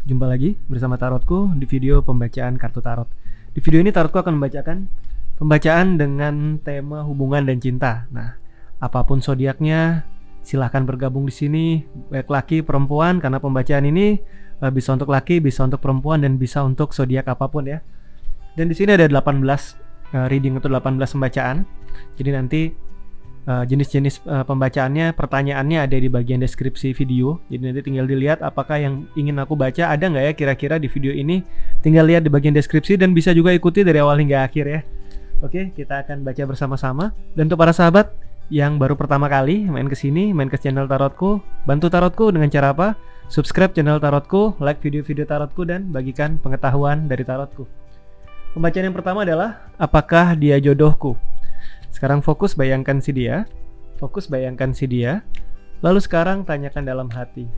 Jumpa lagi bersama Tarotku di video pembacaan kartu tarot. Di video ini Tarotku akan membacakan pembacaan dengan tema hubungan dan cinta. Nah, apapun zodiaknya, silahkan bergabung di sini, baik laki perempuan, karena pembacaan ini bisa untuk laki, bisa untuk perempuan, dan bisa untuk zodiak apapun ya. Dan di sini ada 18 reading atau 18 pembacaan. Jadi nanti jenis-jenis pembacaannya, pertanyaannya ada di bagian deskripsi video. Jadi nanti tinggal dilihat apakah yang ingin aku baca ada nggak ya kira-kira di video ini. Tinggal lihat di bagian deskripsi dan bisa juga ikuti dari awal hingga akhir ya. Oke, kita akan baca bersama-sama. Dan untuk para sahabat yang baru pertama kali main ke sini, main ke channel Tarotku, bantu Tarotku dengan cara apa? Subscribe channel Tarotku, like video-video Tarotku, dan bagikan pengetahuan dari Tarotku. Pembacaan yang pertama adalah apakah dia jodohku? Sekarang fokus bayangkan si dia. Fokus bayangkan si dia. Lalu sekarang tanyakan dalam hati,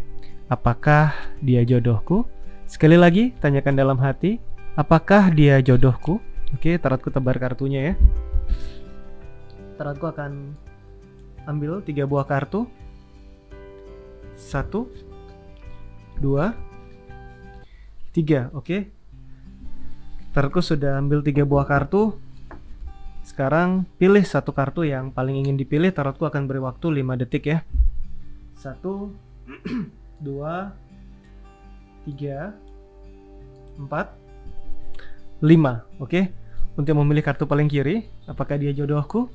apakah dia jodohku? Sekali lagi tanyakan dalam hati, apakah dia jodohku? Oke, Tarotku tebar kartunya ya. Tarotku akan ambil 3 buah kartu. 1 2 3. Oke, Tarotku sudah ambil 3 buah kartu. Sekarang pilih satu kartu yang paling ingin dipilih. Tarotku akan beri waktu 5 detik ya. 1 2 3 4 5. Oke, untuk memilih kartu paling kiri, apakah dia jodohku?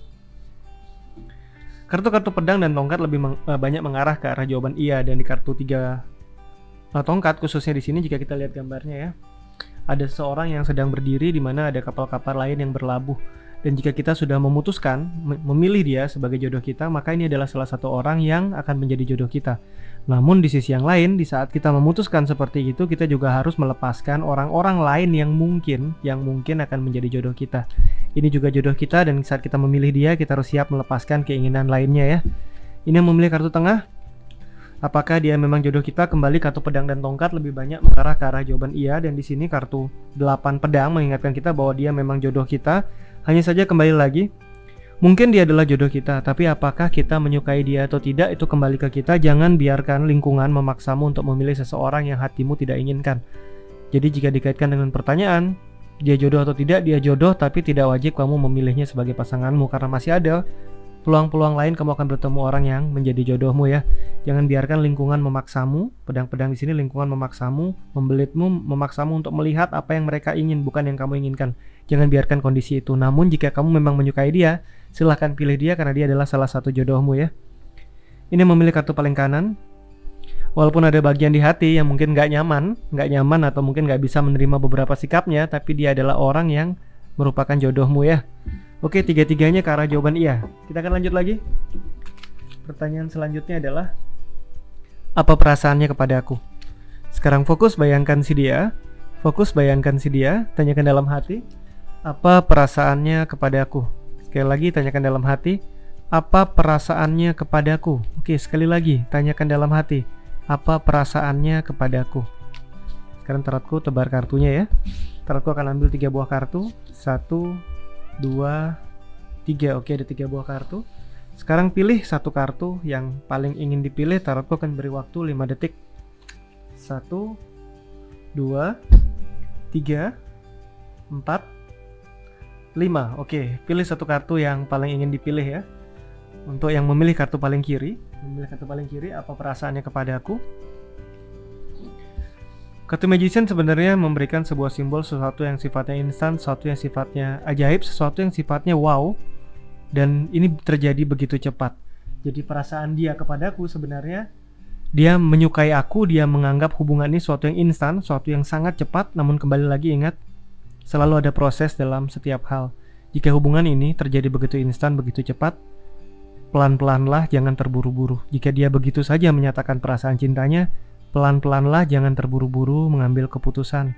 Kartu-kartu pedang dan tongkat lebih banyak mengarah ke arah jawaban iya. Dan di kartu 3 tongkat khususnya di sini, jika kita lihat gambarnya ya, ada seseorang yang sedang berdiri di mana ada kapal-kapal lain yang berlabuh. Dan jika kita sudah memutuskan memilih dia sebagai jodoh kita, maka ini adalah salah satu orang yang akan menjadi jodoh kita. Namun di sisi yang lain, di saat kita memutuskan seperti itu, kita juga harus melepaskan orang-orang lain yang mungkin akan menjadi jodoh kita. Ini juga jodoh kita, dan saat kita memilih dia, kita harus siap melepaskan keinginan lainnya ya. Ini yang memilih kartu tengah. Apakah dia memang jodoh kita? Kembali kartu pedang dan tongkat lebih banyak mengarah ke arah jawaban iya. Dan di sini kartu 8 pedang mengingatkan kita bahwa dia memang jodoh kita. Hanya saja kembali lagi, mungkin dia adalah jodoh kita, tapi apakah kita menyukai dia atau tidak, itu kembali ke kita. Jangan biarkan lingkungan memaksamu untuk memilih seseorang yang hatimu tidak inginkan. Jadi jika dikaitkan dengan pertanyaan, dia jodoh atau tidak, dia jodoh, tapi tidak wajib kamu memilihnya sebagai pasanganmu, karena masih ada peluang-peluang lain kamu akan bertemu orang yang menjadi jodohmu ya. Jangan biarkan lingkungan memaksamu. Pedang-pedang di sini lingkungan memaksamu, membelitmu, memaksamu untuk melihat apa yang mereka ingin, bukan yang kamu inginkan. Jangan biarkan kondisi itu. Namun jika kamu memang menyukai dia, silahkan pilih dia karena dia adalah salah satu jodohmu ya. Ini memilih kartu paling kanan. Walaupun ada bagian di hati yang mungkin nggak nyaman atau mungkin nggak bisa menerima beberapa sikapnya, tapi dia adalah orang yang merupakan jodohmu ya. Oke, tiga-tiganya ke arah jawaban iya. Kita akan lanjut lagi. Pertanyaan selanjutnya adalah, apa perasaannya kepada aku? Sekarang fokus bayangkan si dia. Fokus bayangkan si dia. Tanyakan dalam hati, apa perasaannya kepada aku? Sekali lagi tanyakan dalam hati, apa perasaannya kepada aku? Oke, sekali lagi tanyakan dalam hati, apa perasaannya kepada aku? Sekarang Tarotku tebar kartunya ya. Tarotku akan ambil 3 buah kartu. 1 2 3. Oke, ada 3 buah kartu. Sekarang pilih satu kartu yang paling ingin dipilih. Tarotku akan beri waktu 5 detik. 1 2 3 4 5. Oke, pilih satu kartu yang paling ingin dipilih ya. Untuk yang memilih kartu paling kiri, apa perasaannya kepada aku? Kartu Magician sebenarnya memberikan sebuah simbol sesuatu yang sifatnya instan, sesuatu yang sifatnya ajaib, sesuatu yang sifatnya wow. Dan ini terjadi begitu cepat. Jadi perasaan dia kepadaku sebenarnya, dia menyukai aku, dia menganggap hubungan ini sesuatu yang instan, sesuatu yang sangat cepat. Namun kembali lagi ingat, selalu ada proses dalam setiap hal. Jika hubungan ini terjadi begitu instan, begitu cepat, pelan-pelanlah, jangan terburu-buru. Jika dia begitu saja menyatakan perasaan cintanya, pelan-pelanlah, jangan terburu-buru mengambil keputusan.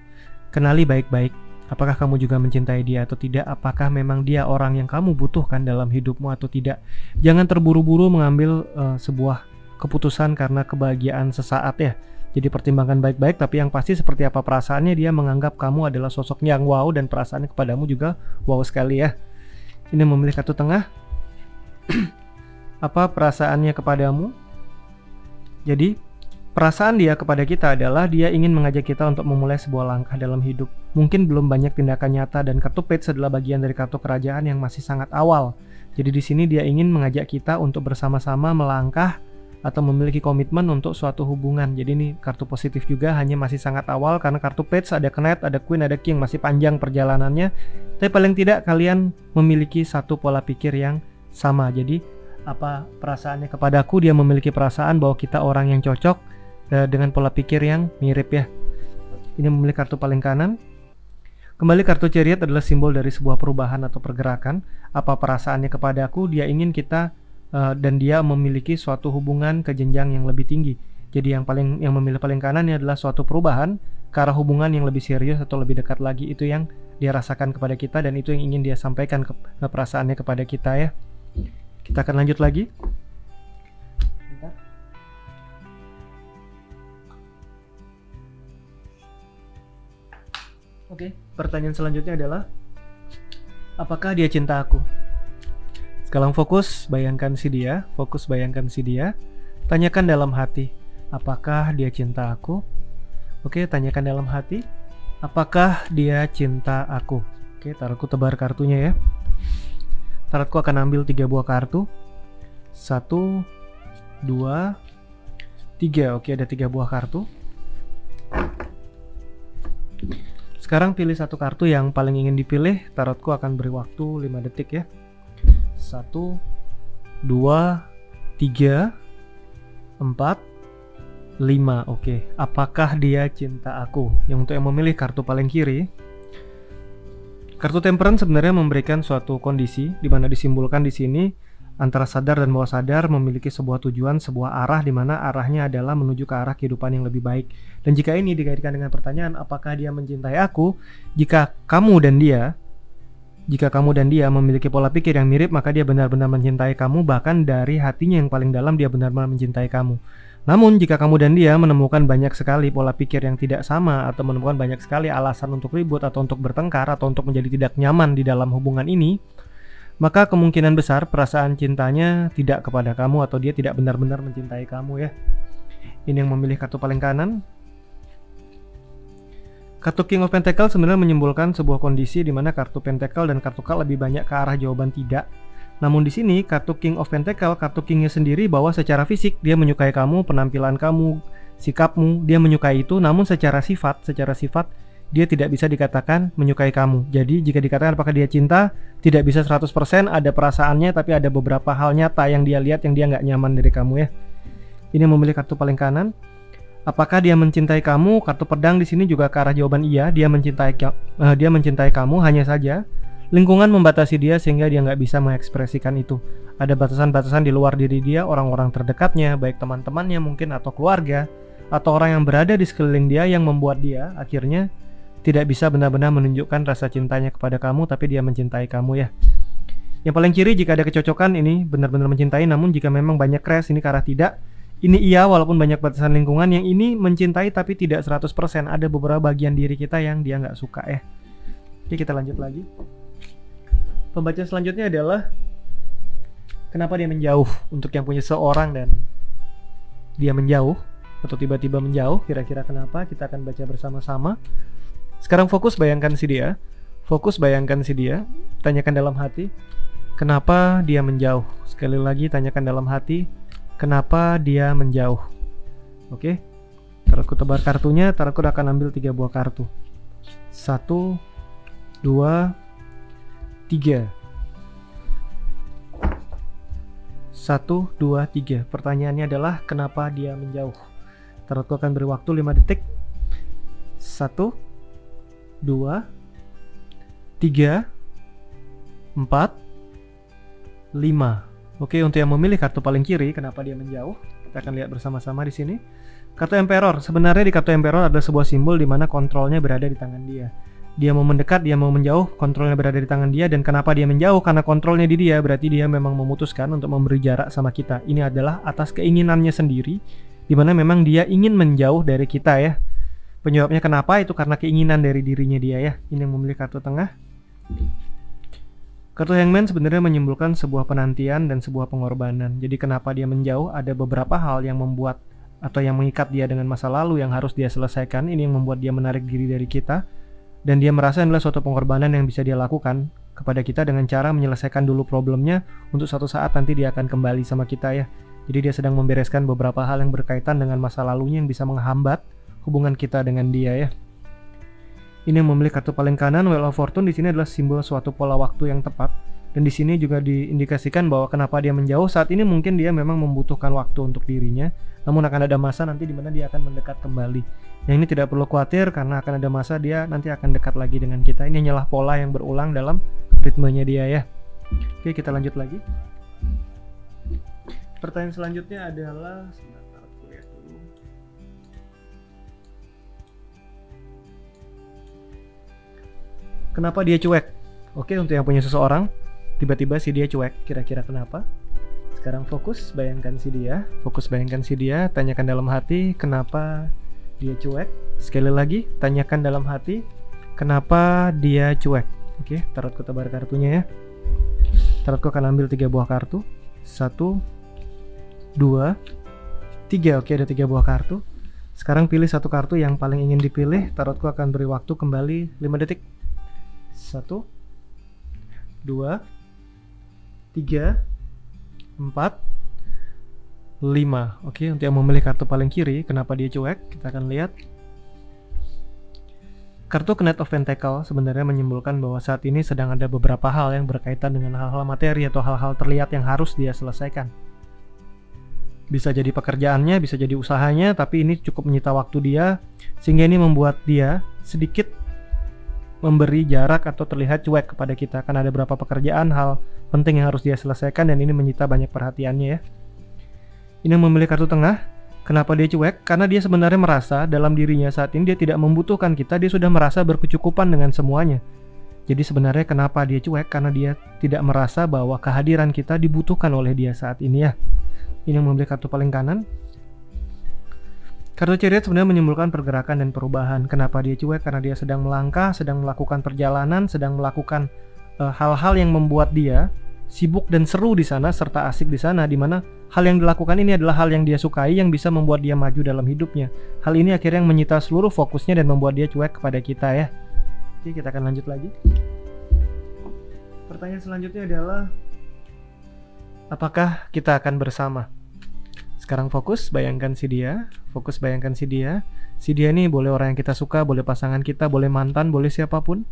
Kenali baik-baik, apakah kamu juga mencintai dia atau tidak, apakah memang dia orang yang kamu butuhkan dalam hidupmu atau tidak. Jangan terburu-buru mengambil sebuah keputusan karena kebahagiaan sesaat ya. Jadi pertimbangkan baik-baik, tapi yang pasti seperti apa perasaannya, dia menganggap kamu adalah sosok yang wow dan perasaannya kepadamu juga wow sekali ya. Ini memilih kartu tengah. Apa perasaannya kepadamu? Jadi Perasaan dia kepada kita adalah dia ingin mengajak kita untuk memulai sebuah langkah dalam hidup. Mungkin belum banyak tindakan nyata dan kartu Page adalah bagian dari kartu kerajaan yang masih sangat awal. Jadi di sini dia ingin mengajak kita untuk bersama-sama melangkah atau memiliki komitmen untuk suatu hubungan. Jadi ini kartu positif juga, hanya masih sangat awal karena kartu Page ada Knight, ada Queen, ada King, masih panjang perjalanannya. Tapi paling tidak kalian memiliki satu pola pikir yang sama. Jadi apa perasaannya kepadaku, dia memiliki perasaan bahwa kita orang yang cocok dengan pola pikir yang mirip ya. Ini memilih kartu paling kanan. Kembali kartu Chariot adalah simbol dari sebuah perubahan atau pergerakan. Apa perasaannya kepadaku, dia ingin kita dan dia memiliki suatu hubungan ke jenjang yang lebih tinggi. Jadi yang memilih paling kanan ini adalah suatu perubahan ke arah hubungan yang lebih serius atau lebih dekat lagi. Itu yang dia rasakan kepada kita dan itu yang ingin dia sampaikan ke perasaannya kepada kita ya. Kita akan lanjut lagi. Oke, pertanyaan selanjutnya adalah apakah dia cinta aku? Sekarang fokus bayangkan si dia, tanyakan dalam hati, apakah dia cinta aku? Oke, tanyakan dalam hati, apakah dia cinta aku? Oke, tarotku tebar kartunya ya. Tarotku akan ambil 3 buah kartu. 1, 2, 3. Oke, ada 3 buah kartu. Sekarang pilih satu kartu yang paling ingin dipilih. Tarotku akan beri waktu 5 detik ya. 1, 2, 3, 4, 5. Oke, apakah dia cinta aku? Yang memilih kartu paling kiri, kartu Temperance sebenarnya memberikan suatu kondisi di mana disimbolkan di sini antara sadar dan bawah sadar memiliki sebuah tujuan, sebuah arah di mana arahnya adalah menuju ke arah kehidupan yang lebih baik. Dan jika ini dikaitkan dengan pertanyaan apakah dia mencintai aku, jika kamu dan dia memiliki pola pikir yang mirip, maka dia benar-benar mencintai kamu, bahkan dari hatinya yang paling dalam dia benar-benar mencintai kamu. Namun jika kamu dan dia menemukan banyak sekali pola pikir yang tidak sama atau menemukan banyak sekali alasan untuk ribut atau untuk bertengkar atau untuk menjadi tidak nyaman di dalam hubungan ini, maka kemungkinan besar perasaan cintanya tidak kepada kamu atau dia tidak benar-benar mencintai kamu ya. Ini yang memilih kartu paling kanan. Kartu King of Pentacle sebenarnya menyimbolkan sebuah kondisi di mana kartu Pentacle dan kartu Cup lebih banyak ke arah jawaban tidak. Namun di sini kartu King of Pentacle, kartu Kingnya sendiri bahwa secara fisik dia menyukai kamu, penampilan kamu, sikapmu, dia menyukai itu. Namun secara sifat dia tidak bisa dikatakan menyukai kamu. Jadi jika dikatakan apakah dia cinta, tidak bisa 100%, ada perasaannya tapi ada beberapa hal nyata yang dia lihat yang dia nggak nyaman dari kamu ya. Ini memilih kartu paling kanan. Apakah dia mencintai kamu? Kartu pedang di sini juga ke arah jawaban iya, dia mencintai kamu, hanya saja lingkungan membatasi dia sehingga dia nggak bisa mengekspresikan itu. Ada batasan-batasan di luar diri dia, orang-orang terdekatnya, baik teman-temannya mungkin atau keluarga atau orang yang berada di sekeliling dia yang membuat dia akhirnya tidak bisa benar-benar menunjukkan rasa cintanya kepada kamu, tapi dia mencintai kamu ya. Yang paling kiri jika ada kecocokan ini benar-benar mencintai, namun jika memang banyak crash ini ke arah tidak. Ini iya walaupun banyak batasan lingkungan, yang ini mencintai tapi tidak 100%. Ada beberapa bagian diri kita yang dia nggak suka ya. Oke, kita lanjut lagi. Pembacaan selanjutnya adalah kenapa dia menjauh. Untuk yang punya seorang dan dia menjauh atau tiba-tiba menjauh, kira-kira kenapa? Kita akan baca bersama-sama. Sekarang fokus bayangkan si dia. Tanyakan dalam hati, kenapa dia menjauh? Sekali lagi tanyakan dalam hati, kenapa dia menjauh? Oke. Tarotku tebar kartunya, tarotku akan ambil 3 buah kartu. 1, 2, 3. 1, 2, 3. Pertanyaannya adalah kenapa dia menjauh? Tarotku akan beri waktu 5 detik. 1, 2, 3, 4, 5. Oke, untuk yang memilih kartu paling kiri, kenapa dia menjauh? Kita akan lihat bersama-sama di sini. Kartu Emperor. Sebenarnya di kartu Emperor ada sebuah simbol di mana kontrolnya berada di tangan dia. Dia mau mendekat, dia mau menjauh, kontrolnya berada di tangan dia. Dan kenapa dia menjauh? Karena kontrolnya di dia, berarti dia memang memutuskan untuk memberi jarak sama kita. Ini adalah atas keinginannya sendiri, di mana memang dia ingin menjauh dari kita ya. Penyebabnya kenapa? Itu karena keinginan dari dirinya dia ya. Ini yang memilih kartu tengah. Kartu Hangman sebenarnya menyimbolkan sebuah penantian dan sebuah pengorbanan. Jadi kenapa dia menjauh? Ada beberapa hal yang membuat atau yang mengikat dia dengan masa lalu yang harus dia selesaikan. Ini yang membuat dia menarik diri dari kita, dan dia merasa adalah suatu pengorbanan yang bisa dia lakukan kepada kita dengan cara menyelesaikan dulu problemnya untuk suatu saat nanti dia akan kembali sama kita ya. Jadi dia sedang membereskan beberapa hal yang berkaitan dengan masa lalunya yang bisa menghambat hubungan kita dengan dia ya. Ini yang memiliki kartu paling kanan, Wheel of Fortune. Di sini adalah simbol suatu pola waktu yang tepat. Dan di sini juga diindikasikan bahwa kenapa dia menjauh saat ini, mungkin dia memang membutuhkan waktu untuk dirinya. Namun akan ada masa nanti di mana dia akan mendekat kembali. Yang ini tidak perlu khawatir karena akan ada masa dia nanti akan dekat lagi dengan kita. Ini hanyalah pola yang berulang dalam ritmenya dia ya. Oke, kita lanjut lagi. Pertanyaan selanjutnya adalah kenapa dia cuek? Oke, untuk yang punya seseorang, tiba-tiba si dia cuek, kira-kira kenapa? Sekarang fokus, bayangkan si dia. Fokus bayangkan si dia, tanyakan dalam hati, kenapa dia cuek? Sekali lagi, tanyakan dalam hati, kenapa dia cuek? Oke, tarotku tebar kartunya ya. Tarotku akan ambil 3 buah kartu. 1, 2, 3. Oke, ada 3 buah kartu. Sekarang pilih satu kartu yang paling ingin dipilih. Tarotku akan beri waktu kembali 5 detik. 1, 2, 3, 4, 5. Oke, untuk yang memilih kartu paling kiri, kenapa dia cuek? Kita akan lihat. Kartu Knight of Pentacles sebenarnya menyimpulkan bahwa saat ini sedang ada beberapa hal yang berkaitan dengan hal-hal materi atau hal-hal terlihat yang harus dia selesaikan. Bisa jadi pekerjaannya, bisa jadi usahanya, tapi ini cukup menyita waktu dia, sehingga ini membuat dia sedikit memberi jarak atau terlihat cuek kepada kita. Karena ada beberapa pekerjaan, hal penting yang harus dia selesaikan, dan ini menyita banyak perhatiannya ya. Ini yang memilih kartu tengah. Kenapa dia cuek? Karena dia sebenarnya merasa dalam dirinya saat ini dia tidak membutuhkan kita, dia sudah merasa berkecukupan dengan semuanya. Jadi sebenarnya kenapa dia cuek? Karena dia tidak merasa bahwa kehadiran kita dibutuhkan oleh dia saat ini ya. Ini yang memilih kartu paling kanan. Kartu Chariot sebenarnya menyimpulkan pergerakan dan perubahan. Kenapa dia cuek? Karena dia sedang melangkah, sedang melakukan perjalanan, sedang melakukan hal-hal yang membuat dia sibuk dan seru di sana serta asik di sana, di mana hal yang dilakukan ini adalah hal yang dia sukai yang bisa membuat dia maju dalam hidupnya. Hal ini akhirnya yang menyita seluruh fokusnya dan membuat dia cuek kepada kita ya. Oke, kita akan lanjut lagi. Pertanyaan selanjutnya adalah apakah kita akan bersama? Sekarang fokus, bayangkan si dia. Fokus bayangkan si dia. Si dia ini boleh orang yang kita suka, boleh pasangan kita, boleh mantan, boleh siapapun.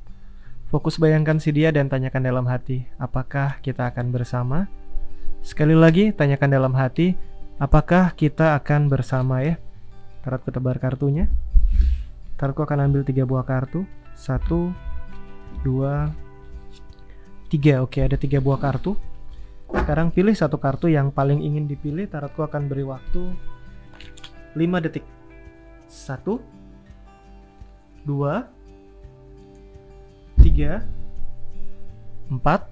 Fokus bayangkan si dia dan tanyakan dalam hati, apakah kita akan bersama? Sekali lagi, tanyakan dalam hati, apakah kita akan bersama ya? Tarotku tebar kartunya. Tarotku akan ambil 3 buah kartu. 1, 2, 3. Oke, ada 3 buah kartu. Sekarang pilih satu kartu yang paling ingin dipilih. Tarotku akan beri waktu 5 detik. 1, 2, 3, 4,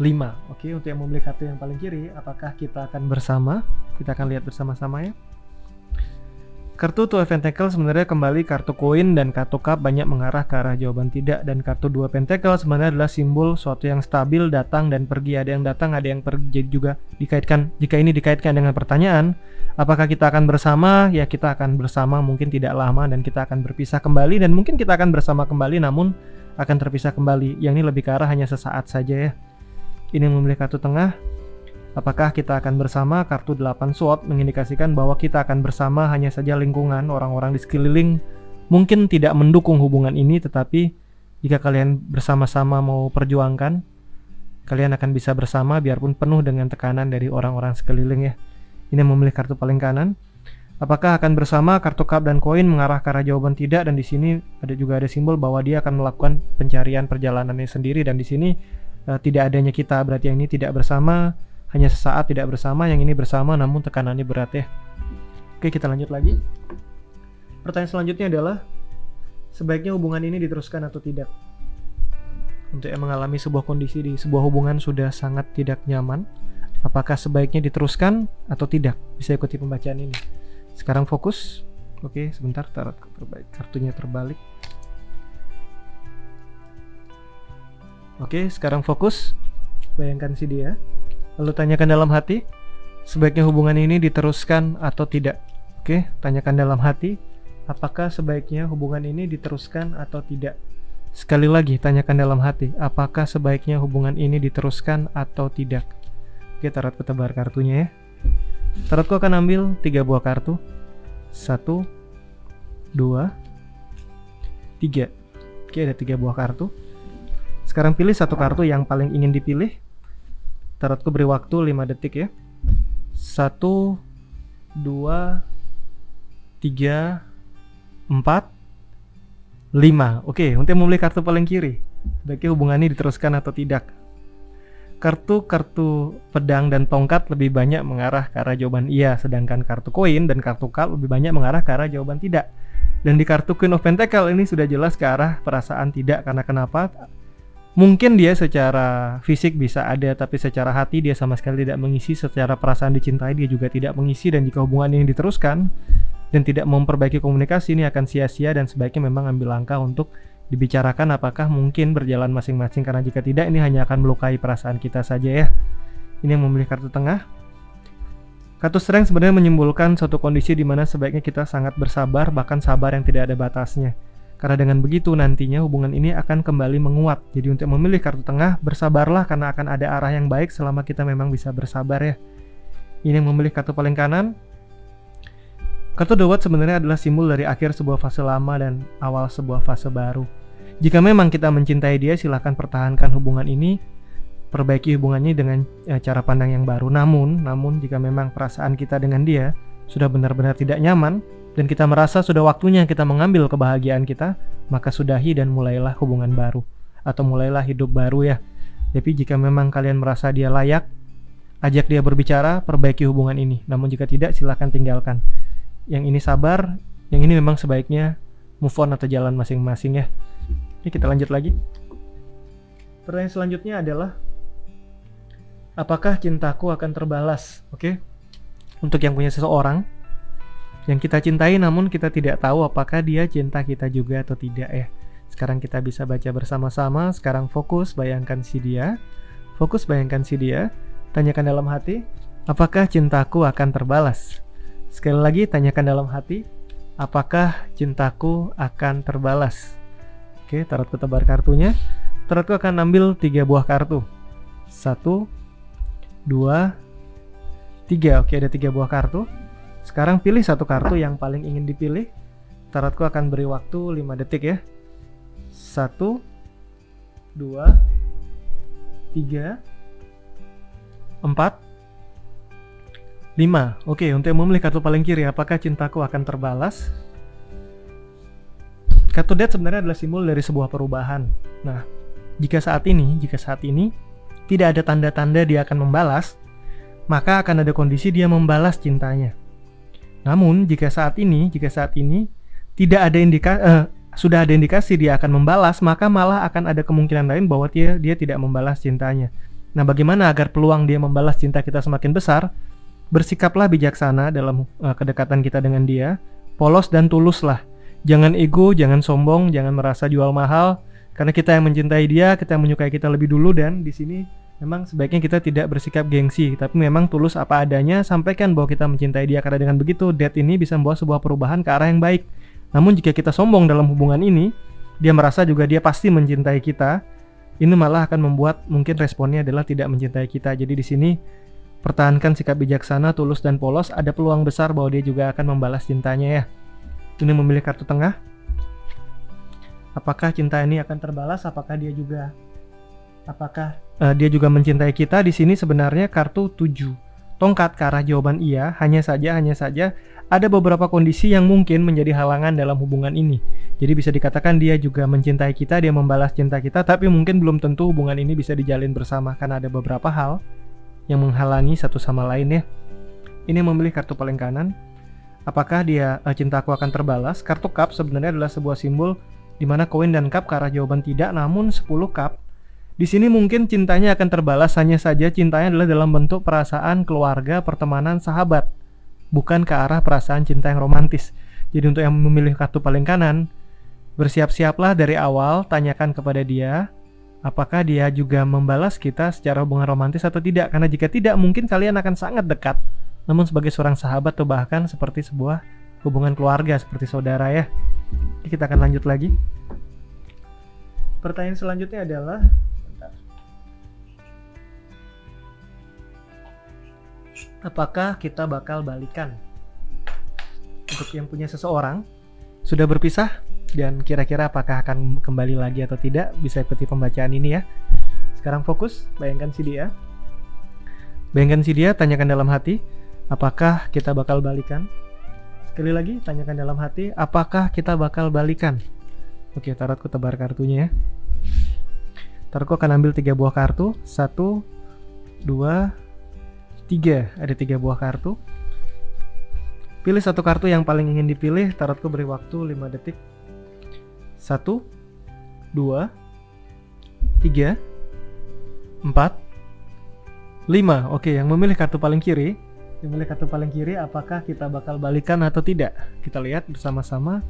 5. Oke, untuk yang memilih kartu yang paling kiri, apakah kita akan bersama? Kita akan lihat bersama-sama ya. Kartu Two of Pentacles sebenarnya kembali kartu koin, dan kartu cup banyak mengarah ke arah jawaban tidak, dan kartu 2 Pentacles sebenarnya adalah simbol suatu yang stabil, datang dan pergi. Ada yang datang, ada yang pergi. Jadi juga dikaitkan, jika ini dikaitkan dengan pertanyaan, apakah kita akan bersama? Ya, kita akan bersama, mungkin tidak lama, dan kita akan berpisah kembali, dan mungkin kita akan bersama kembali namun akan terpisah kembali. Yang ini lebih ke arah hanya sesaat saja ya. Ini yang memilih kartu tengah. Apakah kita akan bersama? Kartu 8 sword mengindikasikan bahwa kita akan bersama, hanya saja lingkungan, orang-orang di sekeliling mungkin tidak mendukung hubungan ini, tetapi jika kalian bersama-sama mau perjuangkan, kalian akan bisa bersama biarpun penuh dengan tekanan dari orang-orang sekeliling ya. Ini memilih kartu paling kanan. Apakah akan bersama? Kartu cup dan koin mengarah ke arah jawaban tidak, dan di sini juga ada simbol bahwa dia akan melakukan pencarian perjalanannya sendiri, dan di sini tidak adanya kita, berarti yang ini tidak bersama. Hanya sesaat tidak bersama, yang ini bersama namun tekanannya berat ya. Oke, kita lanjut lagi. Pertanyaan selanjutnya adalah sebaiknya hubungan ini diteruskan atau tidak? Untuk yang mengalami sebuah kondisi di sebuah hubungan sudah sangat tidak nyaman, apakah sebaiknya diteruskan atau tidak? Bisa ikuti pembacaan ini. Sekarang fokus. Oke, sebentar, tarot kartunya terbalik. Oke, sekarang fokus. Bayangkan si dia. Lalu tanyakan dalam hati, sebaiknya hubungan ini diteruskan atau tidak? Oke, tanyakan dalam hati, apakah sebaiknya hubungan ini diteruskan atau tidak? Sekali lagi, tanyakan dalam hati, apakah sebaiknya hubungan ini diteruskan atau tidak? Oke, tarotku tebar kartunya ya. Tarotku akan ambil 3 buah kartu. 1, 2, 3. Oke, ada 3 buah kartu. Sekarang pilih satu kartu yang paling ingin dipilih. Tarotku beri waktu 5 detik ya. 1, 2, 3, 4, 5. Oke, untuk memilih kartu paling kiri, sebaiknya hubungan ini diteruskan atau tidak. Kartu pedang dan tongkat lebih banyak mengarah ke arah jawaban iya, sedangkan kartu koin dan kartu cup lebih banyak mengarah ke arah jawaban tidak. Dan di kartu Queen of Pentacle ini sudah jelas ke arah perasaan tidak. Karena kenapa? Mungkin dia secara fisik bisa ada, tapi secara hati dia sama sekali tidak mengisi. Secara perasaan dicintai dia juga tidak mengisi. Dan jika hubungan ini diteruskan dan tidak memperbaiki komunikasi, ini akan sia-sia dan sebaiknya memang ambil langkah untuk dibicarakan apakah mungkin berjalan masing-masing. Karena jika tidak, ini hanya akan melukai perasaan kita saja ya. Ini yang memilih kartu tengah. Kartu Strength sebenarnya menyimbolkan suatu kondisi di mana sebaiknya kita sangat bersabar, bahkan sabar yang tidak ada batasnya. Karena dengan begitu nantinya hubungan ini akan kembali menguat. Jadi untuk memilih kartu tengah, bersabarlah karena akan ada arah yang baik selama kita memang bisa bersabar ya. Ini yang memilih kartu paling kanan. Kartu The Watch sebenarnya adalah simbol dari akhir sebuah fase lama dan awal sebuah fase baru. Jika memang kita mencintai dia, silahkan pertahankan hubungan ini, perbaiki hubungannya dengan cara pandang yang baru. Namun jika memang perasaan kita dengan dia sudah benar-benar tidak nyaman dan kita merasa sudah waktunya kita mengambil kebahagiaan kita, maka sudahi dan mulailah hubungan baru atau mulailah hidup baru ya. Tapi jika memang kalian merasa dia layak, ajak dia berbicara, perbaiki hubungan ini. Namun jika tidak, silahkan tinggalkan. Yang ini sabar, yang ini memang sebaiknya move on atau jalan masing-masing ya. Oke, kita lanjut lagi. Pertanyaan selanjutnya adalah, apakah cintaku akan terbalas? Oke. Untuk yang punya seseorang yang kita cintai namun kita tidak tahu apakah dia cinta kita juga atau tidak ya. Sekarang kita bisa baca bersama-sama. Sekarang fokus bayangkan si dia. Fokus bayangkan si dia. Tanyakan dalam hati, apakah cintaku akan terbalas? Sekali lagi tanyakan dalam hati, apakah cintaku akan terbalas? Oke, tarotku tebar kartunya. Tarotku akan ambil 3 buah kartu. 1, 2, 3. Oke, ada 3 buah kartu. Sekarang pilih satu kartu yang paling ingin dipilih. Tarotku akan beri waktu 5 detik ya. 1, 2, 3, 4, 5. Oke, untuk memilih kartu paling kiri, apakah cintaku akan terbalas? Kartu Death sebenarnya adalah simbol dari sebuah perubahan. Nah, jika saat ini tidak ada tanda-tanda dia akan membalas, maka akan ada kondisi dia membalas cintanya. Namun, jika saat ini tidak ada sudah ada indikasi dia akan membalas, maka malah akan ada kemungkinan lain bahwa dia tidak membalas cintanya. Nah, bagaimana agar peluang dia membalas cinta kita semakin besar? Bersikaplah bijaksana dalam kedekatan kita dengan dia, polos dan tuluslah. Jangan ego, jangan sombong, jangan merasa jual mahal. Karena kita yang mencintai dia, kita yang menyukai kita lebih dulu, dan di sini memang sebaiknya kita tidak bersikap gengsi, tapi memang tulus apa adanya. Sampaikan bahwa kita mencintai dia, karena dengan begitu Death ini bisa membawa sebuah perubahan ke arah yang baik. Namun jika kita sombong dalam hubungan ini, dia merasa juga dia pasti mencintai kita, ini malah akan membuat mungkin responnya adalah tidak mencintai kita. Jadi di sini pertahankan sikap bijaksana, tulus dan polos. Ada peluang besar bahwa dia juga akan membalas cintanya ya. Ini memilih kartu tengah. Apakah cinta ini akan terbalas? Apakah dia juga mencintai kita? Di sini sebenarnya kartu 7 tongkat ke arah jawaban iya. Hanya saja ada beberapa kondisi yang mungkin menjadi halangan dalam hubungan ini. Jadi bisa dikatakan dia juga mencintai kita, dia membalas cinta kita, tapi mungkin belum tentu hubungan ini bisa dijalin bersama karena ada beberapa hal yang menghalangi satu sama lain ya. Ini memilih kartu paling kanan. Apakah cintaku akan terbalas? Kartu cup sebenarnya adalah sebuah simbol di mana koin dan cup ke arah jawaban tidak, namun 10 cup. Di sini mungkin cintanya akan terbalas, hanya saja cintanya adalah dalam bentuk perasaan, keluarga, pertemanan, sahabat, bukan ke arah perasaan cinta yang romantis. Jadi untuk yang memilih kartu paling kanan, bersiap-siaplah dari awal, tanyakan kepada dia apakah dia juga membalas kita secara hubungan romantis atau tidak. Karena jika tidak, mungkin kalian akan sangat dekat, namun sebagai seorang sahabat atau bahkan seperti sebuah hubungan keluarga, seperti saudara ya. Oke, kita akan lanjut lagi. Pertanyaan selanjutnya adalah, apakah kita bakal balikan? Untuk yang punya seseorang, sudah berpisah, dan kira-kira apakah akan kembali lagi atau tidak, bisa ikuti pembacaan ini ya. Sekarang fokus, bayangkan si dia. Bayangkan si dia, tanyakan dalam hati, apakah kita bakal balikan? Sekali lagi, tanyakan dalam hati, apakah kita bakal balikan? Oke, tarotku tebar kartunya ya. Tarotku akan ambil 3 buah kartu. 1, 2, 3. Ada 3 buah kartu. Pilih satu kartu yang paling ingin dipilih. Tarotku beri waktu 5 detik. 1, 2, 3, 4, 5. Oke, yang memilih kartu paling kiri. Yang memilih kartu paling kiri, apakah kita bakal balikan atau tidak? Kita lihat bersama-sama.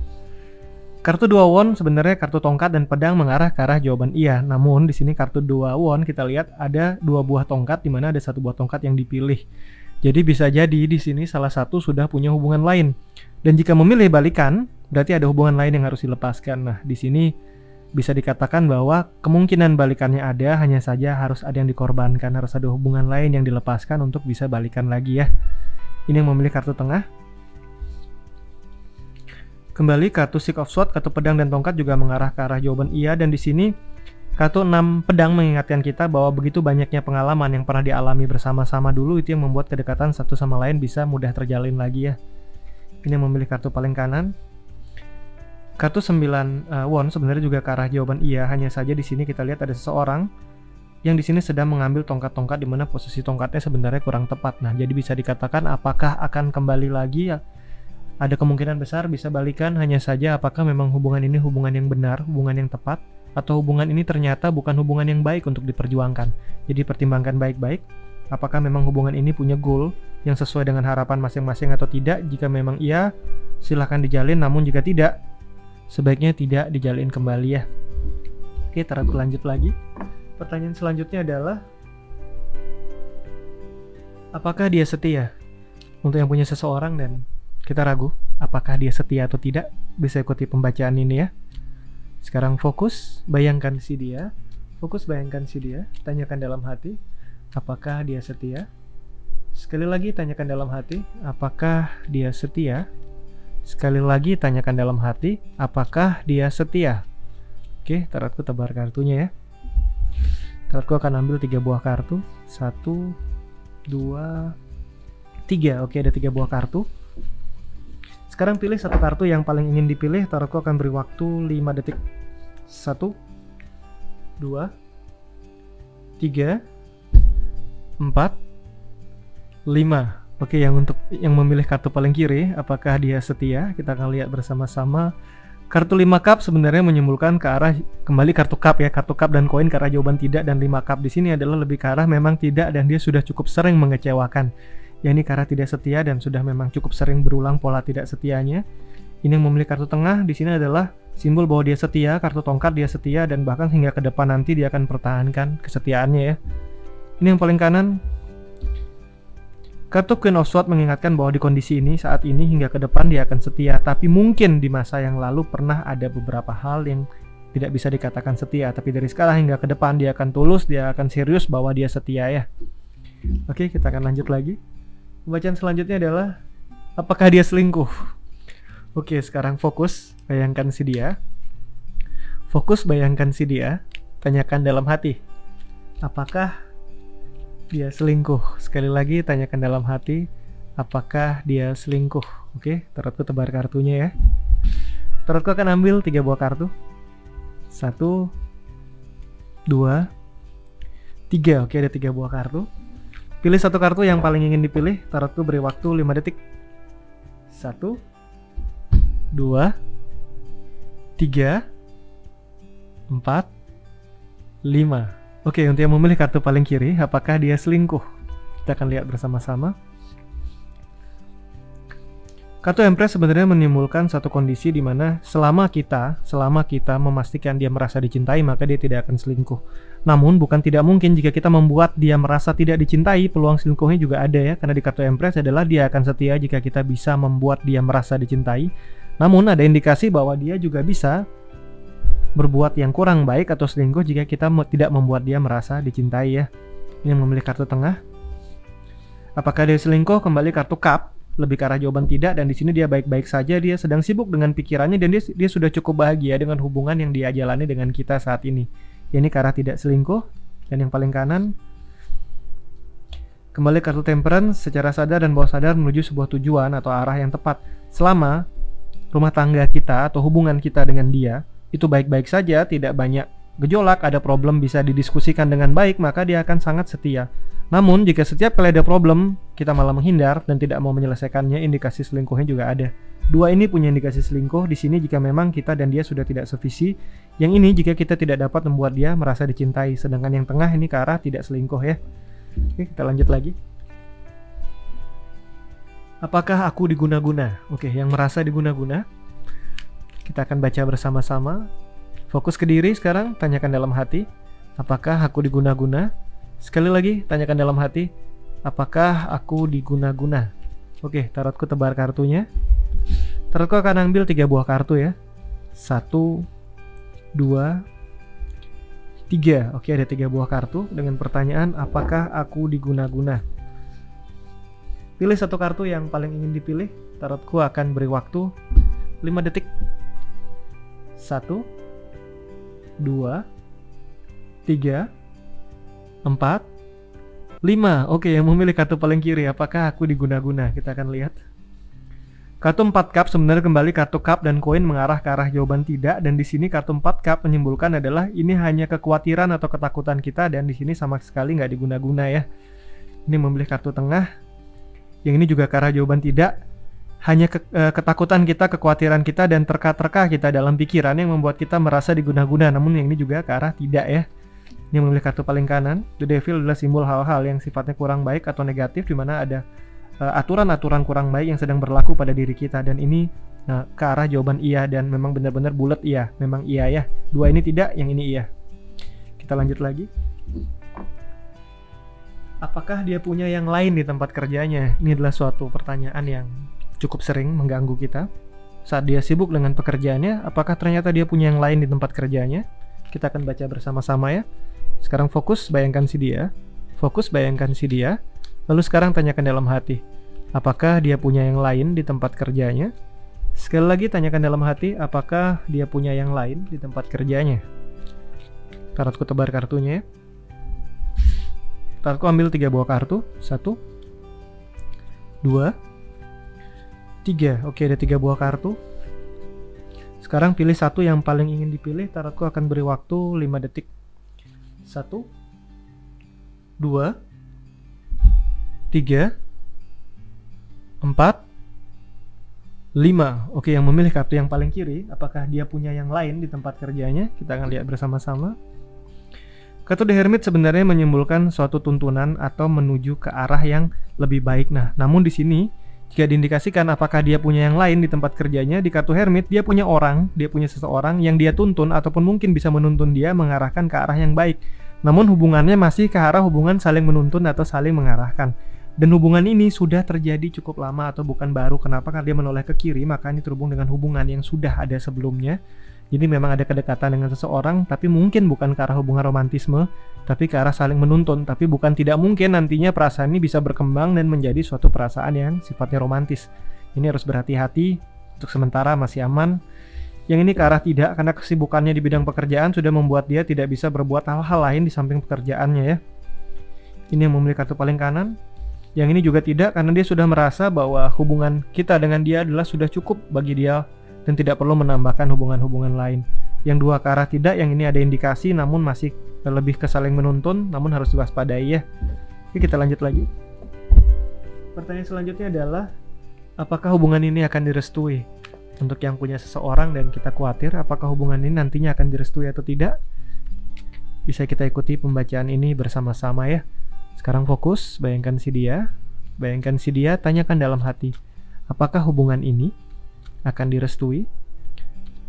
Kartu 2 won, sebenarnya kartu tongkat dan pedang mengarah ke arah jawaban iya. Namun di sini kartu 2 won kita lihat ada 2 buah tongkat, di mana ada 1 buah tongkat yang dipilih. Jadi bisa jadi di sini salah satu sudah punya hubungan lain. Dan jika memilih balikan, berarti ada hubungan lain yang harus dilepaskan. Nah, di sini bisa dikatakan bahwa kemungkinan balikannya ada, hanya saja harus ada yang dikorbankan, harus ada hubungan lain yang dilepaskan untuk bisa balikan lagi ya. Ini yang memilih kartu tengah. Kembali kartu Six of Swords, kartu pedang dan tongkat juga mengarah ke arah jawaban iya, dan di sini kartu 6 pedang mengingatkan kita bahwa begitu banyaknya pengalaman yang pernah dialami bersama-sama dulu, itu yang membuat kedekatan satu sama lain bisa mudah terjalin lagi ya. Ini yang memilih kartu paling kanan. Kartu 9 won sebenarnya juga ke arah jawaban iya, hanya saja di sini kita lihat ada seseorang yang di sini sedang mengambil tongkat-tongkat, di mana posisi tongkatnya sebenarnya kurang tepat. Nah, jadi bisa dikatakan apakah akan kembali lagi ya? Ada kemungkinan besar bisa balikan, hanya saja apakah memang hubungan ini hubungan yang benar, hubungan yang tepat, atau hubungan ini ternyata bukan hubungan yang baik untuk diperjuangkan. Jadi pertimbangkan baik-baik, apakah memang hubungan ini punya goal yang sesuai dengan harapan masing-masing atau tidak. Jika memang iya, silahkan dijalin, namun jika tidak, sebaiknya tidak dijalin kembali ya. Oke, tarotku lanjut lagi. Pertanyaan selanjutnya adalah, apakah dia setia? Untuk yang punya seseorang dan kita ragu apakah dia setia atau tidak, bisa ikuti pembacaan ini ya. Sekarang fokus, bayangkan si dia. Fokus, bayangkan si dia. Tanyakan dalam hati, apakah dia setia? Sekali lagi tanyakan dalam hati, apakah dia setia? Sekali lagi tanyakan dalam hati, apakah dia setia? Oke, tarotku tebar kartunya ya. Tarotku akan ambil 3 buah kartu. 1, 2, 3. Oke, ada 3 buah kartu. Sekarang pilih satu kartu yang paling ingin dipilih. Tarotku akan beri waktu 5 detik. 1, 2, 3, 4, 5. Oke, yang memilih kartu paling kiri, apakah dia setia? Kita akan lihat bersama-sama. Kartu 5 cup sebenarnya menyimpulkan ke arah kembali kartu cup ya, kartu cup dan koin ke arah jawaban tidak, dan 5 cup di sini adalah lebih ke arah memang tidak, dan dia sudah cukup sering mengecewakan. Ya, ini karena tidak setia dan sudah memang cukup sering berulang pola tidak setianya. Ini yang memilih kartu tengah di sini adalah simbol bahwa dia setia, kartu tongkat dia setia, dan bahkan hingga ke depan nanti dia akan pertahankan kesetiaannya ya. Ini yang paling kanan. Kartu Queen of Swords mengingatkan bahwa di kondisi ini, saat ini hingga ke depan dia akan setia, tapi mungkin di masa yang lalu pernah ada beberapa hal yang tidak bisa dikatakan setia, tapi dari sekarang hingga ke depan dia akan tulus, dia akan serius bahwa dia setia ya. Oke, kita akan lanjut lagi. Pembacaan selanjutnya adalah, apakah dia selingkuh? Oke, sekarang fokus, bayangkan si dia. Fokus, bayangkan si dia. Tanyakan dalam hati, apakah dia selingkuh? Sekali lagi, tanyakan dalam hati, apakah dia selingkuh? Oke, tarotku tebar kartunya ya. Tarotku akan ambil 3 buah kartu. 1, 2, 3. Oke, ada 3 buah kartu. Pilih satu kartu yang paling ingin dipilih. Tarotku beri waktu 5 detik. 1, 2, 3, 4, 5. Oke, untuk yang memilih kartu paling kiri, apakah dia selingkuh? Kita akan lihat bersama-sama. Kartu Empress sebenarnya menimbulkan satu kondisi di mana selama kita memastikan dia merasa dicintai, maka dia tidak akan selingkuh. Namun bukan tidak mungkin jika kita membuat dia merasa tidak dicintai, peluang selingkuhnya juga ada ya. Karena di kartu Empress adalah dia akan setia jika kita bisa membuat dia merasa dicintai. Namun ada indikasi bahwa dia juga bisa berbuat yang kurang baik atau selingkuh jika kita tidak membuat dia merasa dicintai ya. Ini yang memilih kartu tengah. Apakah dia selingkuh? Kembali kartu Cup. Lebih ke arah jawaban tidak, dan di sini dia baik-baik saja, dia sedang sibuk dengan pikirannya dan dia sudah cukup bahagia dengan hubungan yang dia jalani dengan kita saat ini. Ya, ini ke arah tidak selingkuh. Dan yang paling kanan kembali kartu Temperance, secara sadar dan bawah sadar menuju sebuah tujuan atau arah yang tepat. Selama rumah tangga kita atau hubungan kita dengan dia itu baik-baik saja, tidak banyak gejolak, ada problem bisa didiskusikan dengan baik, maka dia akan sangat setia. Namun, jika setiap kali ada problem, kita malah menghindar dan tidak mau menyelesaikannya, indikasi selingkuhnya juga ada. Dua ini punya indikasi selingkuh di sini jika memang kita dan dia sudah tidak sevisi. Yang ini jika kita tidak dapat membuat dia merasa dicintai. Sedangkan yang tengah ini ke arah tidak selingkuh ya. Oke, kita lanjut lagi. Apakah aku diguna-guna? Oke, yang merasa diguna-guna, kita akan baca bersama-sama. Fokus ke diri sekarang, tanyakan dalam hati. Apakah aku diguna-guna? Sekali lagi, tanyakan dalam hati, apakah aku diguna-guna? Oke, tarotku tebar kartunya. Tarotku akan ambil 3 buah kartu ya. 1, 2, 3. Oke, ada 3 buah kartu dengan pertanyaan, apakah aku diguna-guna? Pilih satu kartu yang paling ingin dipilih. Tarotku akan beri waktu 5 detik. 1, 2, 3, 4, 5. Oke, yang memilih kartu paling kiri, apakah aku diguna-guna? Kita akan lihat. Kartu 4 cup sebenarnya kembali kartu cup dan koin mengarah ke arah jawaban tidak, dan di sini kartu 4 cup menyimpulkan adalah ini hanya kekhawatiran atau ketakutan kita, dan di sini sama sekali nggak diguna-guna ya. Ini memilih kartu tengah. Yang ini juga ke arah jawaban tidak. Hanya ketakutan kita, kekhawatiran kita, dan terka-terka kita dalam pikiran yang membuat kita merasa diguna-guna. Namun yang ini juga ke arah tidak ya. Ini memilih kartu paling kanan. The Devil adalah simbol hal-hal yang sifatnya kurang baik atau negatif, di mana ada aturan-aturan kurang baik yang sedang berlaku pada diri kita. Dan ini ke arah jawaban iya, dan memang benar-benar bulat iya. Memang iya ya. Dua ini tidak, yang ini iya. Kita lanjut lagi. Apakah dia punya yang lain di tempat kerjanya? Ini adalah suatu pertanyaan yang cukup sering mengganggu kita. Saat dia sibuk dengan pekerjaannya, apakah ternyata dia punya yang lain di tempat kerjanya? Kita akan baca bersama-sama ya. Sekarang fokus, bayangkan si dia. Fokus, bayangkan si dia. Lalu sekarang tanyakan dalam hati, apakah dia punya yang lain di tempat kerjanya? Sekali lagi tanyakan dalam hati, apakah dia punya yang lain di tempat kerjanya? Tarotku tebar kartunya ya. Tarotku ambil 3 buah kartu. 1, 2, 3. Oke, ada 3 buah kartu. Sekarang pilih satu yang paling ingin dipilih. Tarotku akan beri waktu 5 detik. 1, 2, 3, 4, 5. Oke, yang memilih kartu yang paling kiri, apakah dia punya yang lain di tempat kerjanya? Kita akan lihat bersama-sama. Kartu The Hermit sebenarnya menyimbolkan suatu tuntunan atau menuju ke arah yang lebih baik. Nah, namun di sini jika diindikasikan apakah dia punya yang lain di tempat kerjanya, di kartu Hermit dia punya orang, dia punya seseorang yang dia tuntun ataupun mungkin bisa menuntun dia mengarahkan ke arah yang baik. Namun hubungannya masih ke arah hubungan saling menuntun atau saling mengarahkan. Dan hubungan ini sudah terjadi cukup lama atau bukan baru. Kenapa? Karena dia menoleh ke kiri, maka ini terhubung dengan hubungan yang sudah ada sebelumnya. Jadi memang ada kedekatan dengan seseorang, tapi mungkin bukan ke arah hubungan romantisme, tapi ke arah saling menuntun. Tapi bukan tidak mungkin nantinya perasaan ini bisa berkembang dan menjadi suatu perasaan yang sifatnya romantis. Ini harus berhati-hati, untuk sementara masih aman. Yang ini ke arah tidak, karena kesibukannya di bidang pekerjaan sudah membuat dia tidak bisa berbuat hal-hal lain di samping pekerjaannya ya. Ini yang memilih kartu paling kanan. Yang ini juga tidak, karena dia sudah merasa bahwa hubungan kita dengan dia adalah sudah cukup bagi dia dan tidak perlu menambahkan hubungan-hubungan lain. Yang dua ke arah tidak, yang ini ada indikasi namun masih lebih ke saling menuntun, namun harus diwaspadai ya. Oke, kita lanjut lagi. Pertanyaan selanjutnya adalah, apakah hubungan ini akan direstui? Untuk yang punya seseorang dan kita khawatir apakah hubungan ini nantinya akan direstui atau tidak, bisa kita ikuti pembacaan ini bersama-sama ya. Sekarang fokus, bayangkan si dia, tanyakan dalam hati, apakah hubungan ini akan direstui?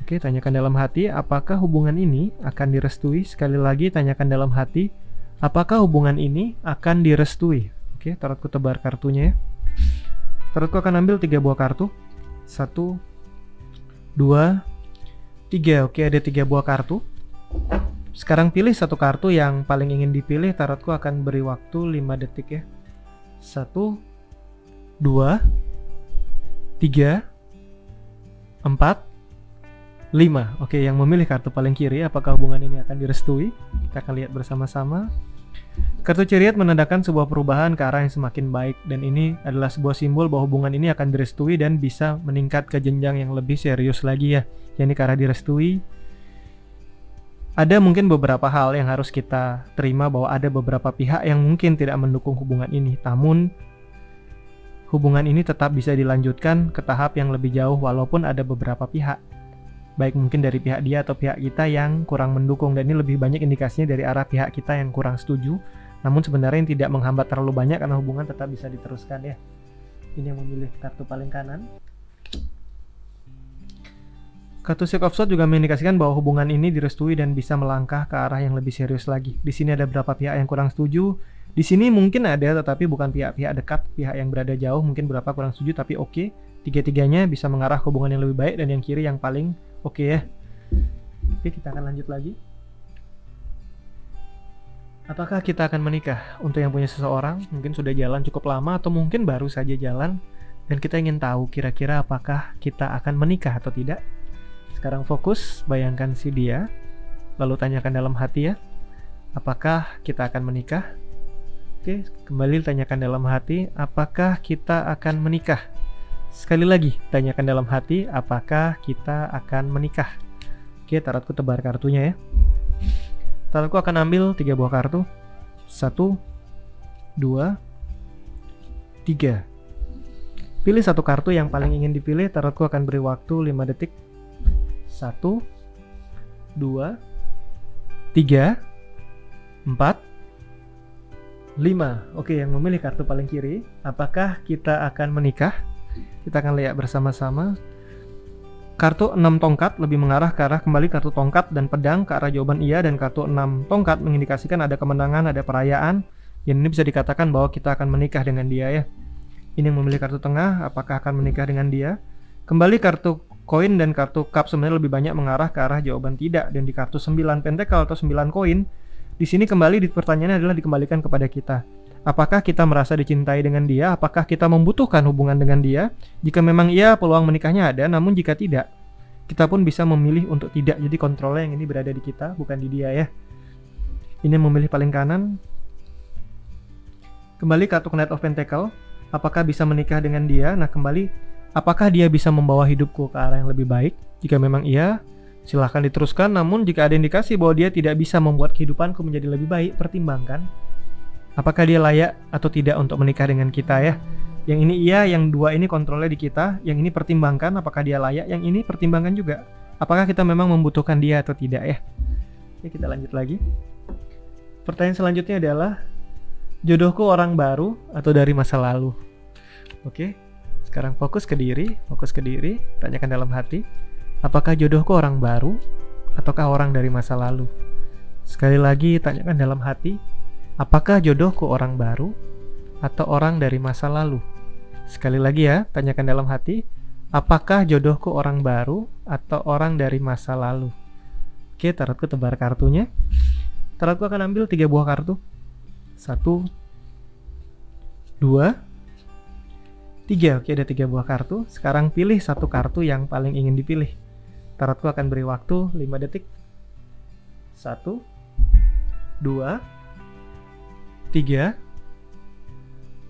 Oke, tanyakan dalam hati, apakah hubungan ini akan direstui? Sekali lagi, tanyakan dalam hati, apakah hubungan ini akan direstui? Oke, tarotku tebar kartunya ya. Tarotku akan ambil 3 buah kartu. 1, 2, 3. Oke, ada 3 buah kartu. Sekarang pilih satu kartu yang paling ingin dipilih. Tarotku akan beri waktu 5 detik ya. 1, 2, 3, 4, 5. Oke, yang memilih kartu paling kiri, apakah hubungan ini akan direstui? Kita akan lihat bersama-sama. Kartu chariot menandakan sebuah perubahan ke arah yang semakin baik, dan ini adalah sebuah simbol bahwa hubungan ini akan direstui dan bisa meningkat ke jenjang yang lebih serius lagi ya. Yang ini ke arah direstui. Ada mungkin beberapa hal yang harus kita terima, bahwa ada beberapa pihak yang mungkin tidak mendukung hubungan ini, namun hubungan ini tetap bisa dilanjutkan ke tahap yang lebih jauh walaupun ada beberapa pihak, baik mungkin dari pihak dia atau pihak kita yang kurang mendukung, dan ini lebih banyak indikasinya dari arah pihak kita yang kurang setuju, namun sebenarnya yang tidak menghambat terlalu banyak karena hubungan tetap bisa diteruskan ya. Ini yang memilih kartu paling kanan. Kartu Six of Swords juga mengindikasikan bahwa hubungan ini direstui dan bisa melangkah ke arah yang lebih serius lagi. Di sini ada beberapa pihak yang kurang setuju. Di sini mungkin ada, tetapi bukan pihak-pihak dekat, pihak yang berada jauh, mungkin beberapa kurang setuju, tapi oke. Tiga-tiganya bisa mengarah ke hubungan yang lebih baik, dan yang kiri yang paling oke ya. Oke, kita akan lanjut lagi. Apakah kita akan menikah? Untuk yang punya seseorang, mungkin sudah jalan cukup lama atau mungkin baru saja jalan, dan kita ingin tahu kira-kira apakah kita akan menikah atau tidak. Sekarang fokus, bayangkan si dia, lalu tanyakan dalam hati ya, apakah kita akan menikah? Oke, kembali tanyakan dalam hati, apakah kita akan menikah? Sekali lagi, tanyakan dalam hati, apakah kita akan menikah? Oke, tarotku tebar kartunya ya. Tarotku akan ambil 3 buah kartu. 1, 2, 3. Pilih satu kartu yang paling ingin dipilih. Tarotku akan beri waktu 5 detik. 1, 2, 3, 4, 5. Oke, yang memilih kartu paling kiri, apakah kita akan menikah? Kita akan lihat bersama-sama. Kartu 6 tongkat lebih mengarah ke arah kembali kartu tongkat dan pedang ke arah jawaban iya, dan kartu 6 tongkat mengindikasikan ada kemenangan, ada perayaan. Yang ini bisa dikatakan bahwa kita akan menikah dengan dia ya. Ini yang memilih kartu tengah, apakah akan menikah dengan dia? Kembali kartu koin dan kartu cup sebenarnya lebih banyak mengarah ke arah jawaban tidak, dan di kartu 9 pentakel atau 9 koin, di sini kembali pertanyaannya adalah dikembalikan kepada kita. Apakah kita merasa dicintai dengan dia? Apakah kita membutuhkan hubungan dengan dia? Jika memang iya, peluang menikahnya ada. Namun jika tidak, kita pun bisa memilih untuk tidak. Jadi kontrolnya yang ini berada di kita, bukan di dia ya. Ini memilih paling kanan. Kembali kartu Knight of Pentacle. Apakah bisa menikah dengan dia? Nah kembali, apakah dia bisa membawa hidupku ke arah yang lebih baik? Jika memang iya, silahkan diteruskan. Namun jika ada indikasi bahwa dia tidak bisa membuat kehidupanku menjadi lebih baik, pertimbangkan. Apakah dia layak atau tidak untuk menikah dengan kita ya. Yang ini iya, yang dua ini kontrolnya di kita. Yang ini pertimbangkan apakah dia layak. Yang ini pertimbangkan juga apakah kita memang membutuhkan dia atau tidak ya. Oke, kita lanjut lagi. Pertanyaan selanjutnya adalah, jodohku orang baru atau dari masa lalu? Oke, sekarang fokus ke diri. Tanyakan dalam hati, apakah jodohku orang baru ataukah orang dari masa lalu? Sekali lagi, tanyakan dalam hati, apakah jodohku orang baru atau orang dari masa lalu? Sekali lagi ya, tanyakan dalam hati, apakah jodohku orang baru atau orang dari masa lalu? Oke, tarotku tebar kartunya. Tarotku akan ambil 3 buah kartu. 1, 2, 3. Oke, ada 3 buah kartu. Sekarang pilih satu kartu yang paling ingin dipilih. Tarotku akan beri waktu 5 detik. 1, 2, 3,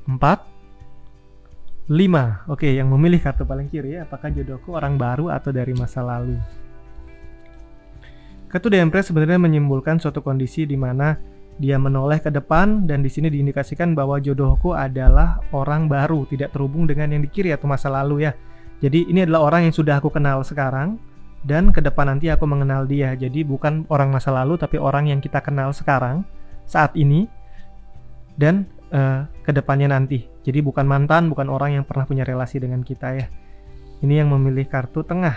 4, 5. Oke, yang memilih kartu paling kiri, apakah jodohku orang baru atau dari masa lalu? Kartu The Empress sebenarnya menyimbolkan suatu kondisi di mana dia menoleh ke depan, dan di sini diindikasikan bahwa jodohku adalah orang baru, tidak terhubung dengan yang di kiri atau masa lalu ya. Jadi ini adalah orang yang sudah aku kenal sekarang, dan ke depan nanti aku mengenal dia. Jadi bukan orang masa lalu, tapi orang yang kita kenal sekarang, saat ini. Dan ke depannya nanti. Jadi bukan mantan, bukan orang yang pernah punya relasi dengan kita ya. Ini yang memilih kartu tengah.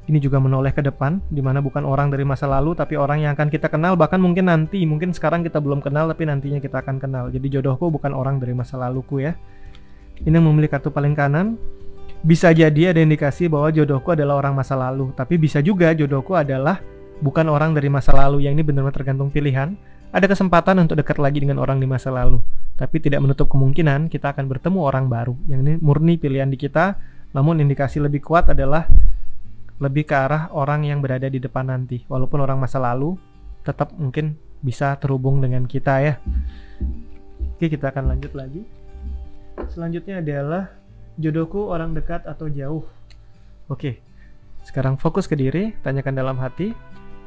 Ini juga menoleh ke depan, dimana bukan orang dari masa lalu, tapi orang yang akan kita kenal, bahkan mungkin nanti, mungkin sekarang kita belum kenal, tapi nantinya kita akan kenal. Jadi jodohku bukan orang dari masa laluku ya. Ini yang memilih kartu paling kanan. Bisa jadi ada indikasi bahwa jodohku adalah orang masa lalu, tapi bisa juga jodohku adalah bukan orang dari masa lalu. Yang ini benar-benar tergantung pilihan. Ada kesempatan untuk dekat lagi dengan orang di masa lalu, tapi tidak menutup kemungkinan kita akan bertemu orang baru. Yang ini murni pilihan di kita, namun indikasi lebih kuat adalah lebih ke arah orang yang berada di depan nanti. Walaupun orang masa lalu, tetap mungkin bisa terhubung dengan kita ya. Oke, kita akan lanjut lagi. Selanjutnya adalah jodohku orang dekat atau jauh. Oke, sekarang fokus ke diri, tanyakan dalam hati,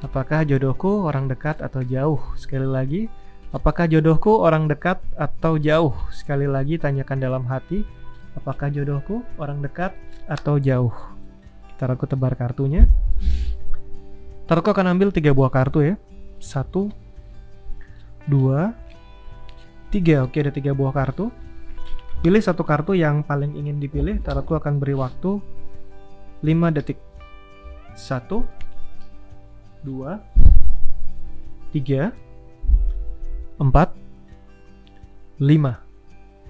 apakah jodohku orang dekat atau jauh? Sekali lagi, apakah jodohku orang dekat atau jauh? Sekali lagi, tanyakan dalam hati, apakah jodohku orang dekat atau jauh? Ntar aku tebar kartunya. Ntar aku akan ambil 3 buah kartu ya. 1, 2, 3. Oke, ada 3 buah kartu. Pilih satu kartu yang paling ingin dipilih. Ntar aku akan beri waktu 5 detik. 1, 2, 3, 4, 5.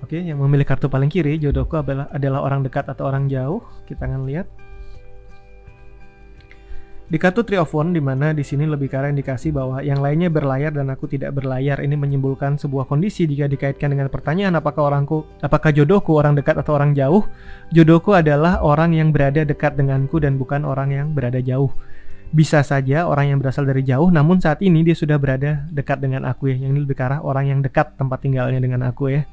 Oke, yang memilih kartu paling kiri, jodohku adalah orang dekat atau orang jauh. Kita akan lihat. Di kartu Three of Wands, dimana di sini lebih ke arah indikasi bahwa yang lainnya berlayar dan aku tidak berlayar. Ini menyimpulkan sebuah kondisi jika dikaitkan dengan pertanyaan apakah jodohku orang dekat atau orang jauh. Jodohku adalah orang yang berada dekat denganku dan bukan orang yang berada jauh. Bisa saja orang yang berasal dari jauh, namun saat ini dia sudah berada dekat dengan aku ya. Yang ini lebih ke arah orang yang dekat tempat tinggalnya dengan aku ya.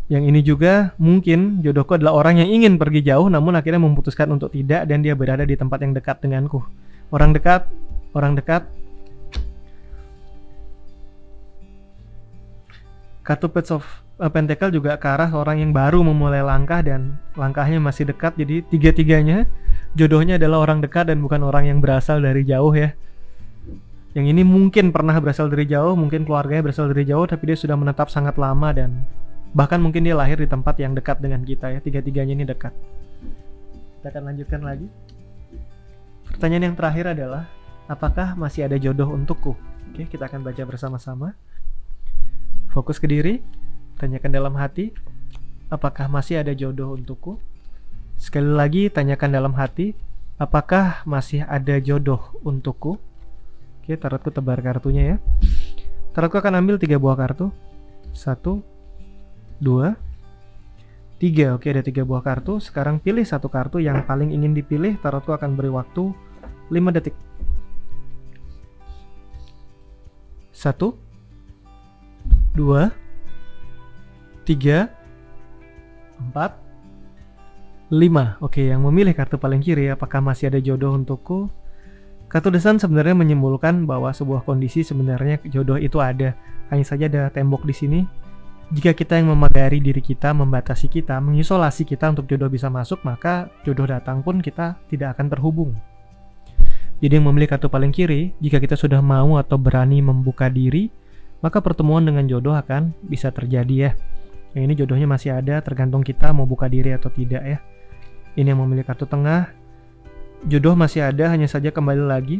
Yang ini juga mungkin jodohku adalah orang yang ingin pergi jauh namun akhirnya memutuskan untuk tidak dan dia berada di tempat yang dekat denganku. Orang dekat, orang dekat. Kartu Page of Pentacle juga ke arah orang yang baru memulai langkah dan langkahnya masih dekat. Jadi tiga-tiganya jodohnya adalah orang dekat dan bukan orang yang berasal dari jauh ya. Yang ini mungkin pernah berasal dari jauh, mungkin keluarganya berasal dari jauh, tapi dia sudah menetap sangat lama dan bahkan mungkin dia lahir di tempat yang dekat dengan kita ya. Tiga-tiganya ini dekat. Kita akan lanjutkan lagi. Pertanyaan yang terakhir adalah, apakah masih ada jodoh untukku? Oke, kita akan baca bersama-sama. Fokus ke diri, tanyakan dalam hati, apakah masih ada jodoh untukku? Sekali lagi, tanyakan dalam hati, apakah masih ada jodoh untukku? Oke, tarotku tebar kartunya ya. Tarotku akan ambil 3 buah kartu. 1, 2, 3. Oke, ada 3 buah kartu. Sekarang pilih satu kartu yang paling ingin dipilih. Tarotku akan beri waktu 5 detik. 1, 2, 3, 4, 5. Oke, yang memilih kartu paling kiri, apakah masih ada jodoh untukku? Kartu The Sun sebenarnya menyimpulkan bahwa sebuah kondisi sebenarnya jodoh itu ada. Hanya saja ada tembok di sini. Jika kita yang memagari diri kita, membatasi kita, mengisolasi kita untuk jodoh bisa masuk, maka jodoh datang pun kita tidak akan terhubung. Jadi yang memilih kartu paling kiri, jika kita sudah mau atau berani membuka diri, maka pertemuan dengan jodoh akan bisa terjadi ya. Yang ini jodohnya masih ada, tergantung kita mau buka diri atau tidak ya. Ini yang memilih kartu tengah, jodoh masih ada, hanya saja kembali lagi,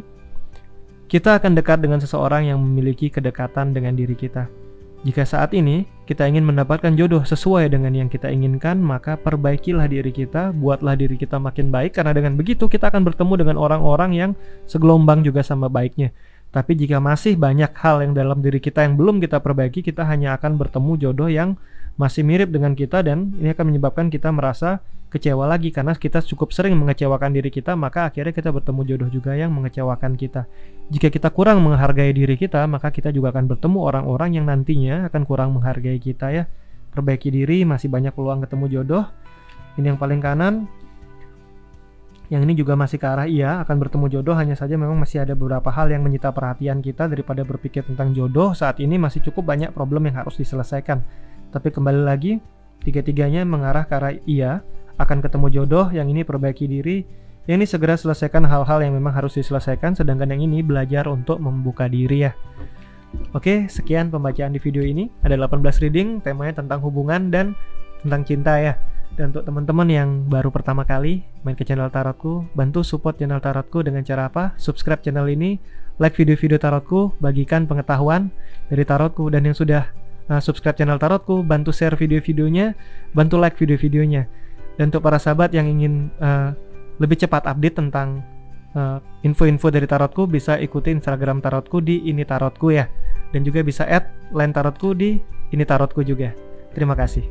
kita akan dekat dengan seseorang yang memiliki kedekatan dengan diri kita. Jika saat ini kita ingin mendapatkan jodoh sesuai dengan yang kita inginkan, maka perbaikilah diri kita, buatlah diri kita makin baik, karena dengan begitu kita akan bertemu dengan orang-orang yang segelombang juga sama baiknya. Tapi jika masih banyak hal yang dalam diri kita yang belum kita perbaiki, kita hanya akan bertemu jodoh yang masih mirip dengan kita, dan ini akan menyebabkan kita merasa kecewa lagi karena kita cukup sering mengecewakan diri kita, maka akhirnya kita bertemu jodoh juga yang mengecewakan kita. Jika kita kurang menghargai diri kita, maka kita juga akan bertemu orang-orang yang nantinya akan kurang menghargai kita ya. Perbaiki diri, masih banyak peluang ketemu jodoh. Ini yang paling kanan. Yang ini juga masih ke arah iya, akan bertemu jodoh, hanya saja memang masih ada beberapa hal yang menyita perhatian kita. Daripada berpikir tentang jodoh, saat ini masih cukup banyak problem yang harus diselesaikan. Tapi kembali lagi, tiga-tiganya mengarah ke arah iya, akan ketemu jodoh. Yang ini perbaiki diri, yang ini segera selesaikan hal-hal yang memang harus diselesaikan, sedangkan yang ini belajar untuk membuka diri ya. Oke, sekian pembacaan di video ini. Ada 18 reading, temanya tentang hubungan dan tentang cinta ya. Dan untuk teman-teman yang baru pertama kali main ke channel tarotku, bantu support channel tarotku dengan cara apa? Subscribe channel ini, like video-video tarotku, bagikan pengetahuan dari tarotku. Dan yang sudah subscribe channel tarotku, bantu share video-videonya, bantu like video-videonya. Dan untuk para sahabat yang ingin lebih cepat update tentang info-info dari tarotku, bisa ikuti Instagram tarotku di ini tarotku ya. Dan juga bisa add line tarotku di ini tarotku juga. Terima kasih.